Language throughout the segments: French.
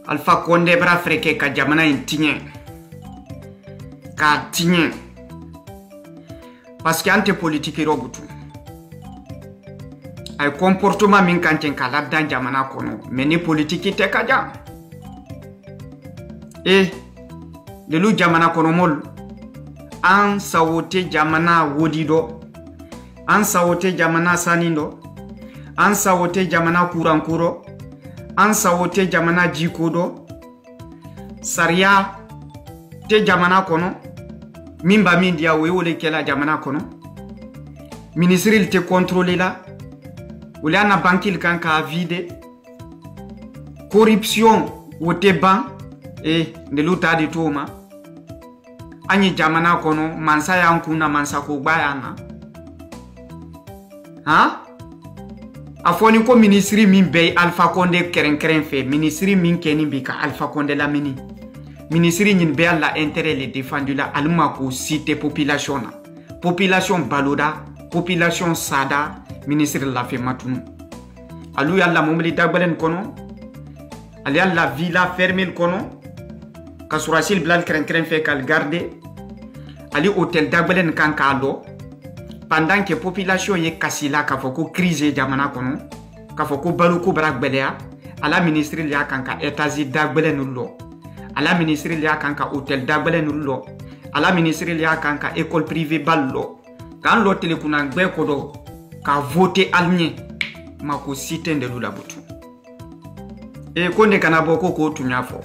Alpha Condé bra freke ka jamana intinye ka tinye parce que ante politique robutu ay comportement min kanten ka labdan jamana kono mais ni politique te kaja e de lu jamana kono mol an sawote jamana wodido an sawote jamana sanindo an sawote jamana kurankuro an sawote jamana jikodo sariya te jamana kono mimba min dia we wole kela jamana kono ministre te contrôler la wala na bankil kan ka vide corruption wote ban e de luta di toma anyi jamana kono mansa yankuna mansa ko bayana ha afoni ko ministre min be Alpha Condé keren fe ministre min keni bika Alpha Condé la mini ministre nyin be la intérêt les défendu la alma ko cité population baloda population sada ministre la fe matunu alu yalla momli dagbalen kono ali yalla villa fermel kono kasurasil blal keren fe kal garder ali hôtel dagbalen kan kalo pendant que population ye kasila ka foko crise jamana kono ka foko baluko bragbelea ala ministre ya kanka etazi dagbelen ullo ala ministre ya kanka hôtel dagbelen ullo ala ministre ya kanka école privée ballo kan lo tele kuna gbe kodo ka voter almie mako cité de lula butu e konde kana boko ko tunyafo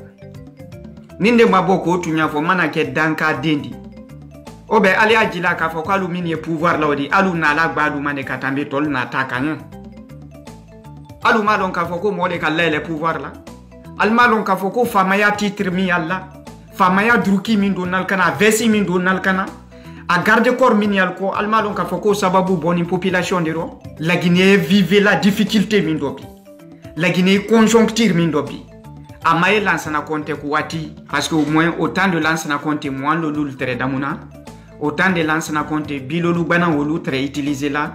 ninde maboko tunyafo mana ke danka dendi obe ali ajila ka foko alu mini pouvoir lawdi alu na la gbadu mane katambe tol na takanya alu malon ka foko mole ka lele pouvoir la al malon ka foko famaya titre mi alla famaya druki min donal kana vesi min donal kana a garde corps min yalko al malon ka foko sababu boni population dero la Guinée vive la difficulté min dobi la Guinée conjoncture min dobi amaye lansana compte ko wati parce que au moins autant de lansana compte moins le lul tere damuna autant de lansana compte bilolu bana wolu tere utiliser là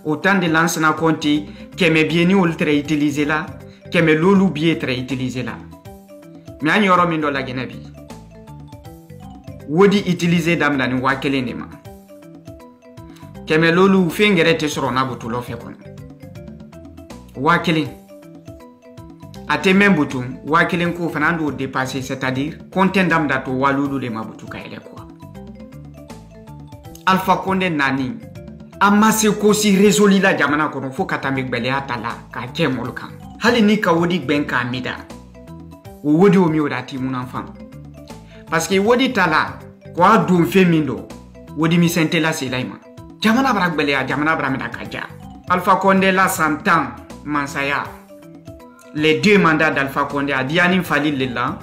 autant de lansana compte keme bieni wolu tere utiliser là keme lolu bien tere utiliser là mais an yoro min do la Guinée bi wodi utiliser damla ni wakele nema keme lolu fengere te soro na butulo fe kono wakele ate membutu wakele ko fanando dépasser c'est-à-dire contendam dato walulu le mabutu ka ele quoi Alpha Condé nani amase ko si résolu la jamana kono fo katambe gbele atala ka kemol kan hali ni ka wodi gbenka mida wodi o mi odati mun enfant parce que wodi tala kwa dum femindo wodi mi sente la selaima jamana bra gbele ya jamana bra meda kaja Alpha Condé la santan mansaya les deux mandats d'Alpha Condé a diani fali lela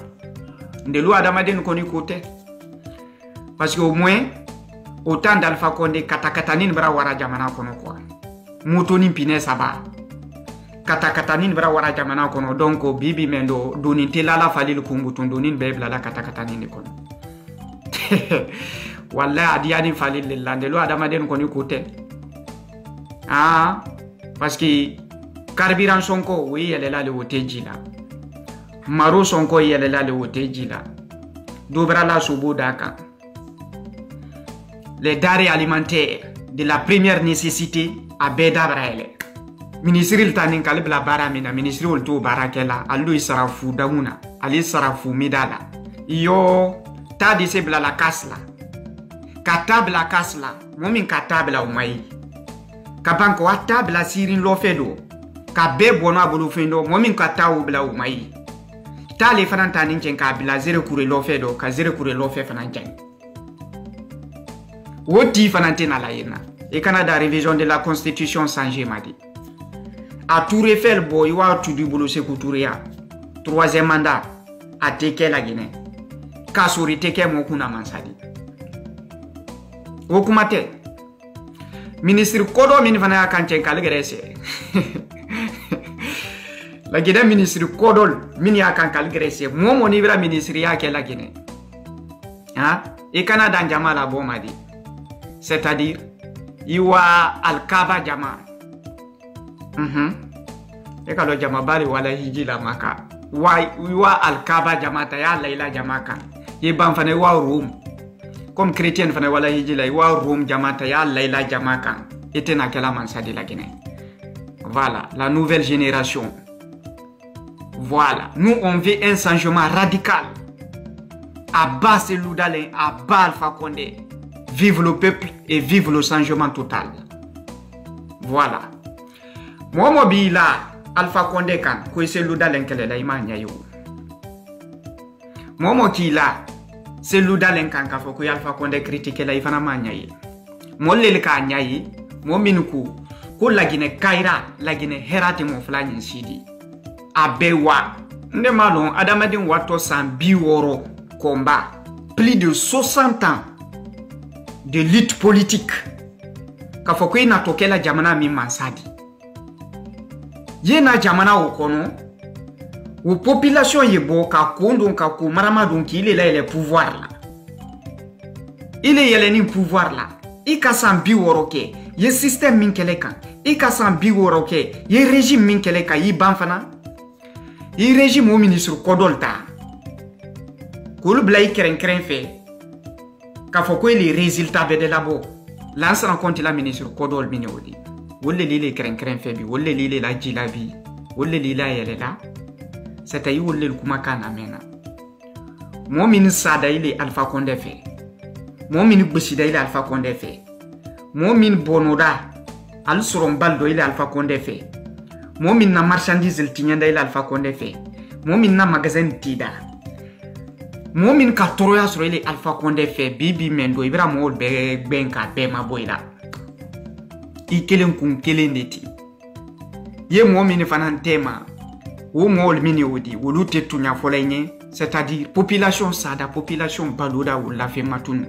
de lo adamaden koni côté parce que au moins autant d'Alpha Condé katakatanin bra wara jamana kono quoi motoni pine saba katakatanin bra wara jamana kono donc bibi mendo doni telala falil kumbuton donin bebla la katakatanin kono walla adiani falil lande lo adama den koni kote parce que carburant sonko oui elle est là le woteji la maro sonko elle est là le woteji la dobra la subu daka les denrées alimentaires de la première nécessité à Beda Braille. Ministre il tanin kalibla bara mina ministre ol to barakela allu sarafu damuna ali sarafu midala yo ta de sebla la kasla katabla kasla momin katabla umai kabanko atabla sirin lo fedo ka be bona bulu fendo momin katawu bla umai ta le fananta nin ka bla zero kure lo fedo ka zero kure lo fe fananjan woti fanantena la yena et Canada révision de la constitution changé madi a Tour Eiffel boy wa tudu bolo sekouturia troisième mandat a teke la Guinée kasuri teke mokuna mansadi wokumate ministre kodo min fana kanchen kalgrese la Guinée ministre kodol min ya kan kalgrese momo ni bra ministre ya ke la Guinée et Canada njamala bo madi c'est-à-dire iwa alkaba jama e kalo jama bari wala hiji la maka wa Al-Kaaba jamata ya Laila jamaka ye ban fane wa Rome comme chrétien fane wala hijila wa Rome jamata ya Laila jamaka était na kala mansa de la Guinée. Voilà la nouvelle génération. Voilà, nous on veut un changement radical. À bas Cellou Dalein, à bas Alpha Condé. Vive le peuple et vive le changement total. Voilà. Moi là, Alpha Condé kan, ko Cellou Dalein kele la ima nyayo. Moi qui là, Cellou Dalein kan ka foko Alpha Condé critiquer la ifana ma nyayi. Mo lele ka nyayi, mo minuku ko la Guinée Kaira, la Guinée herati mo flani sidi. Abewa, ne malon adamadin wato san biworo combat, plus de 60 ans de lutte politique. Kafoko ina tokela jamana mi mansadi. Yena jamana okono, ou population yebo ka kondon ka ko marama donc il est là le pouvoir là. Il est yeleni pouvoir là. Ika san biworo ke, ye système min keleka. Ika san biworo ke, ye régime min keleka yi banfana. Il régime au ministre Kodolta. Koul blai keren fait. Kafoko les résultats de labo. Lance rencontre la ministre Kodol Minodi. Wolle lile keren fait bi. Wolle lile la jilabi. Wolle lila yele la. C'est ayi wolle kumaka na mena. Mon ministre Sada il Alpha Condé fait. Mon ministre Boussida il Alpha Condé fait. Mon ministre Bonoda. Al Sorombaldo il Alpha Condé fait. Momin na marchandise el tinyanda il Alpha Condé fait. Momin na magasin tida. Momin ka toroya sur il Alpha Condé fait. Bibi mendo ibra mo benka be ma boyla. I kelen kun kelen neti. Ye momin fanan tema. Wo mo mini odi wolu te tunya folenye, c'est-à-dire population sada, population baloda ou la fait matun.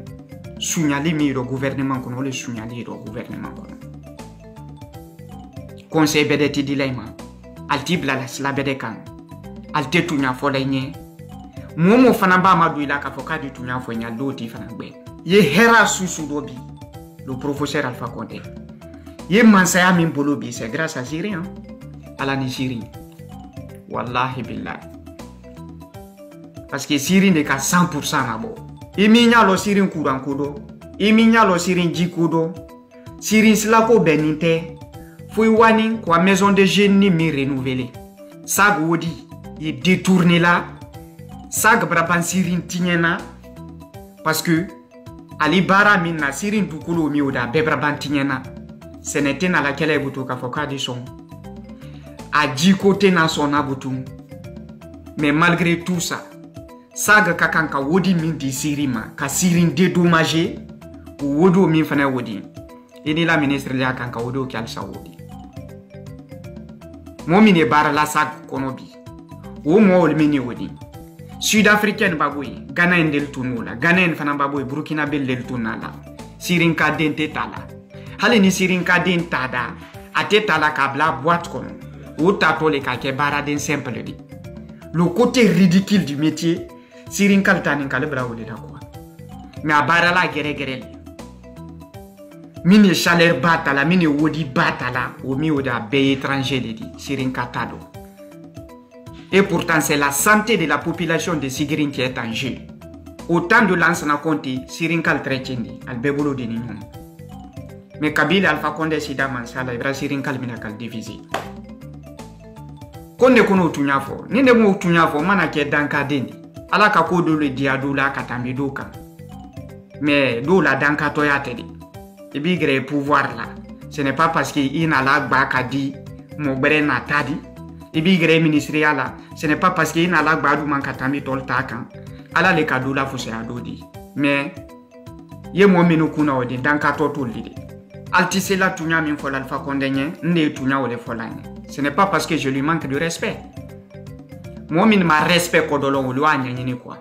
Sunyali mi ro gouvernement kono le sunyali ro gouvernement kono. Conseil bedeti dilayma alti blala sla bedekan alte tunya folenye momo fana ba madu ila ka foka di tunya fonya loti fana gbe ye hera susu dobi le professeur Alpha Condé ye mansaya min bolobi c'est grâce à Syrie hein à la Syrie wallahi billah parce que Syrie n'est qu'à 100% nabo iminya lo Syrie kuran kodo iminya lo Syrie jikodo Syrie slako beninte. Foi wani kwa maison de génie mi renouvelé. Sag wodi y détourné là. Sag braban sirin tinyena parce que ali bara min na sirin dukulu mi oda be braban tinyena. Ce n'était na laquelle butu ka foka di son. A dit côté na son abutu. Mais malgré tout ça, sag kakanka wodi min di sirima ka sirin dédommagé wodo min fana wodi. Et la ministre la kanka wodo ki al saoudi. Momine bara la sak konobi. Wo mo mini wodi. Sud-africaine baboy, Ghana ndel tunula, Ghana fana baboy, Burkina bel del tunala. Sirin ka dente tala. Hale ni sirin ka den tada. Ate tala kabla boîte kono. Ou tatole ka ke bara den simple di. Le côté ridicule du métier, sirin ka tanin ka le bravo de quoi. Mais a bara la gere mini chaleur batala, mini wodi batala, ou mi oda be étranger li di, sirin katado. Et pourtant c'est la santé de la population de Sigirin qui est en jeu. Autant de lance na konti, sirin kal trechendi, al bebolo de ninon. Mais Kabila Alpha Condé sida mansala, ibra sirin kal mina kal divisé. Konde kono utunyafo, ninde mo utunyafo, mana ke danka dendi. Ala ka kodo le diado la katambi doka. Mais do la danka toyate di. Et bien, le pouvoir là, ce n'est pas parce qu'il n'a la baka dit, mon bré n'a pas dit. Et bien, le ministériel là, ce n'est pas parce qu'il n'a la baka man katami tol takan. Ala le cadeau là, faut se adodi. Mais, ye mo menu kuna odi, dans kato tout l'idée. Altise la tunya min fola Alpha Condé ne tunya ole fola. Ce n'est pas parce que je lui manque de respect. Moi, min ma respect kodolo ou loa nyanyini quoi.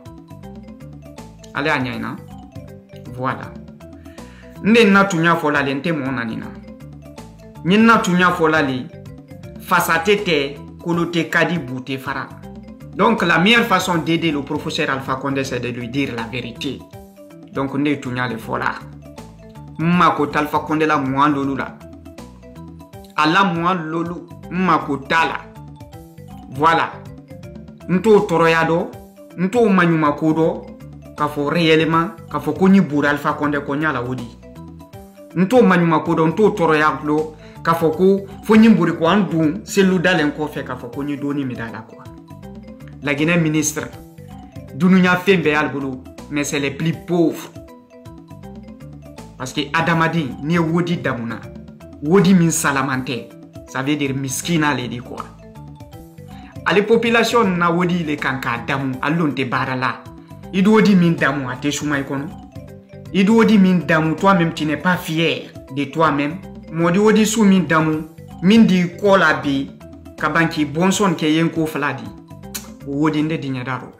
Allez à nyayna. Voilà. Ne na tunya fola le nte mona nina. Ni na tunya fola li fasate te kolote kadi boute fara. Donc la meilleure façon d'aider le professeur Alpha Condé c'est de lui dire la vérité. Donc ne tunya le fola. Mako Alpha Condé la moi lolu la. Ala moi lolu mako tala. Voilà. nto toroya do nto manyuma kodo ka fo réellement ka fo ko ni bura Alpha Condé ko nyala wodi nto manyuma kodo nto toroya do ka fo ko fo ni buri ko andu selu dalen ko fe ka fo ko ni doni midala ko la Guinée ministre dununya fembe albulu mais c'est les plus pauvres parce que adamadi ni wodi damuna wodi min salamante ça veut dire miskina le di quoi à la population na wodi le kanka damu allonte barala il wodi min damu ate choumay kono il wodi min damu toi-même tu n'es pas fier de toi-même modi wodi sou min damu min di kola bi kabanki bonson ke yenko fladi wodi nde di nyadaro